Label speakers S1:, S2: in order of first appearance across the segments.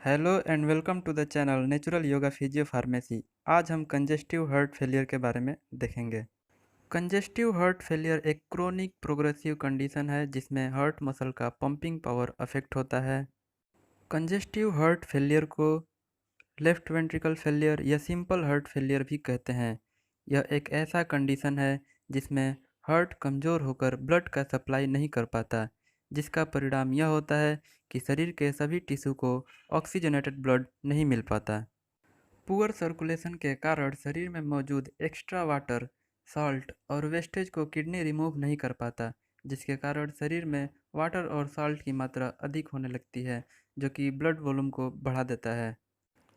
S1: Hello and welcome to the channel natural yoga physio pharmacy. आज हम congestive heart failure के बारे में देखेंगे। कंजेस्टिव हार्ट फेलियर एक क्रोनिक प्रोग्रेसिव कंडीशन है जिसमें हार्ट मसल का पंपिंग पावर अफेक्ट होता है। कंजेस्टिव हार्ट फेलियर को लेफ्ट वेंट्रिकल फेलियर या सिंपल हार्ट फेलियर भी कहते हैं। यह एक ऐसा कंडीशन है जिसमें हार्ट कमज़ोर होकर ब्लड का सप्लाई नहीं कर पाता, जिसका परिणाम यह होता है कि शरीर के सभी टिश्यू को ऑक्सीजनेटेड ब्लड नहीं मिल पाता। पुअर सर्कुलेशन के कारण शरीर में मौजूद एक्स्ट्रा वाटर, साल्ट और वेस्टेज को किडनी रिमूव नहीं कर पाता, जिसके कारण शरीर में वाटर और साल्ट की मात्रा अधिक होने लगती है, जो कि ब्लड वॉल्यूम को बढ़ा देता है,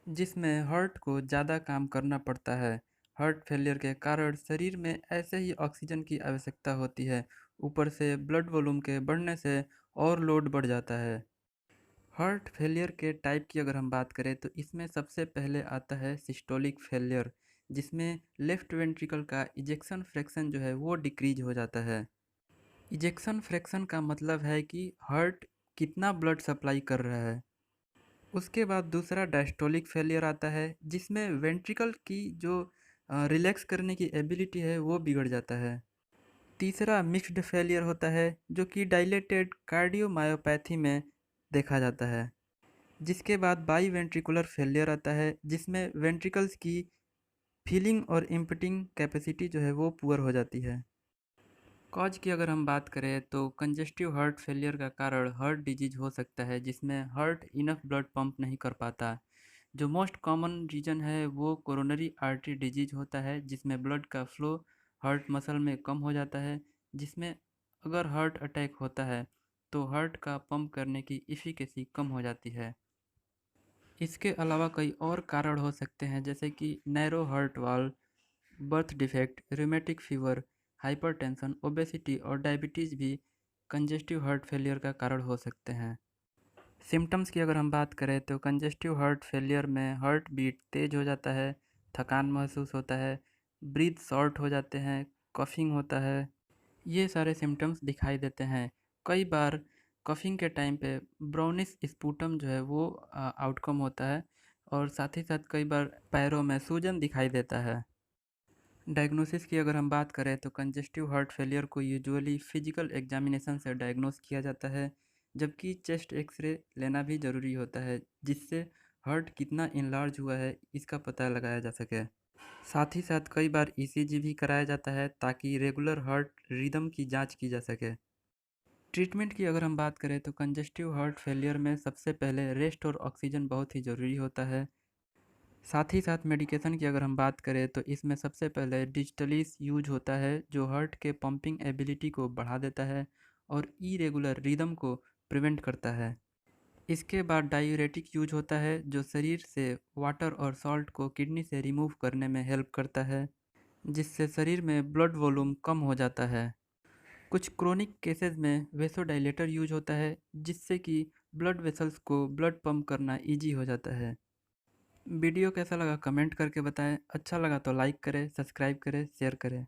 S1: जिसमें हार्ट को ज़्यादा काम करना पड़ता है। हार्ट फेलियर के कारण शरीर में ऐसे ही ऑक्सीजन की आवश्यकता होती है, ऊपर से ब्लड वॉल्यूम के बढ़ने से और लोड बढ़ जाता है। हार्ट फेलियर के टाइप की अगर हम बात करें तो इसमें सबसे पहले आता है सिस्टोलिक फेलियर, जिसमें लेफ्ट वेंट्रिकल का इजेक्शन फ्रैक्शन जो है वो डिक्रीज हो जाता है। इजेक्शन फ्रैक्शन का मतलब है कि हार्ट कितना ब्लड सप्लाई कर रहा है। उसके बाद दूसरा डायस्टोलिक फेलियर आता है, जिसमें वेंट्रिकल की जो रिलैक्स करने की एबिलिटी है वो बिगड़ जाता है। तीसरा मिक्स्ड फेलियर होता है, जो कि डायलेटेड कार्डियोमायोपैथी में देखा जाता है। जिसके बाद बाई वेंट्रिकुलर फेलियर आता है, जिसमें वेंट्रिकल्स की फीलिंग और इम्पटिंग कैपेसिटी जो है वो पुअर हो जाती है। कॉज की अगर हम बात करें तो कंजेस्टिव हार्ट फेलियर का कारण हार्ट डिजीज हो सकता है, जिसमें हार्ट इनफ ब्लड पंप नहीं कर पाता। जो मोस्ट कॉमन रीजन है वो कोरोनरी आर्टरी डिजीज होता है, जिसमें ब्लड का फ्लो हार्ट मसल में कम हो जाता है, जिसमें अगर हार्ट अटैक होता है तो हार्ट का पंप करने की इफ़िकेसी कम हो जाती है। इसके अलावा कई और कारण हो सकते हैं, जैसे कि narrow heart valve, birth defect, rheumatic fever, hypertension, obesity और डायबिटीज़ भी कंजेस्टिव हार्ट फेलियर का कारण हो सकते हैं। सिम्टम्स की अगर हम बात करें तो कंजेस्टिव हार्ट फेलियर में हार्ट बीट तेज़ हो जाता है, थकान महसूस होता है, ब्रीथ शॉर्ट हो जाते हैं, कफिंग होता है। ये सारे सिम्टम्स दिखाई देते हैं। कई बार कफिंग के टाइम पे ब्राउनिश स्पूटम जो है वो आउटकम होता है, और साथ ही साथ कई बार पैरों में सूजन दिखाई देता है। डायग्नोसिस की अगर हम बात करें तो कंजेस्टिव हार्ट फेलियर को यूजुअली फिजिकल एग्जामिनेशन से डायग्नोस किया जाता है, जबकि चेस्ट एक्सरे लेना भी ज़रूरी होता है, जिससे हार्ट कितना इनलार्ज हुआ है इसका पता लगाया जा सके। साथ ही साथ कई बार ईसीजी भी कराया जाता है ताकि रेगुलर हार्ट रिदम की जांच की जा सके। ट्रीटमेंट की अगर हम बात करें तो कंजेस्टिव हार्ट फेलियर में सबसे पहले रेस्ट और ऑक्सीजन बहुत ही ज़रूरी होता है। साथ ही साथ मेडिकेशन की अगर हम बात करें तो इसमें सबसे पहले डिजिटलीस यूज होता है, जो हार्ट के पंपिंग एबिलिटी को बढ़ा देता है और इरेगुलर रिदम को प्रिवेंट करता है। इसके बाद डायूरेटिक यूज होता है, जो शरीर से वाटर और सॉल्ट को किडनी से रिमूव करने में हेल्प करता है, जिससे शरीर में ब्लड वॉल्यूम कम हो जाता है। कुछ क्रोनिक केसेस में वेसोडाइलेटर यूज होता है, जिससे कि ब्लड वेसल्स को ब्लड पंप करना इजी हो जाता है। वीडियो कैसा लगा कमेंट करके बताएं। अच्छा लगा तो लाइक करें, सब्सक्राइब करें, शेयर करें।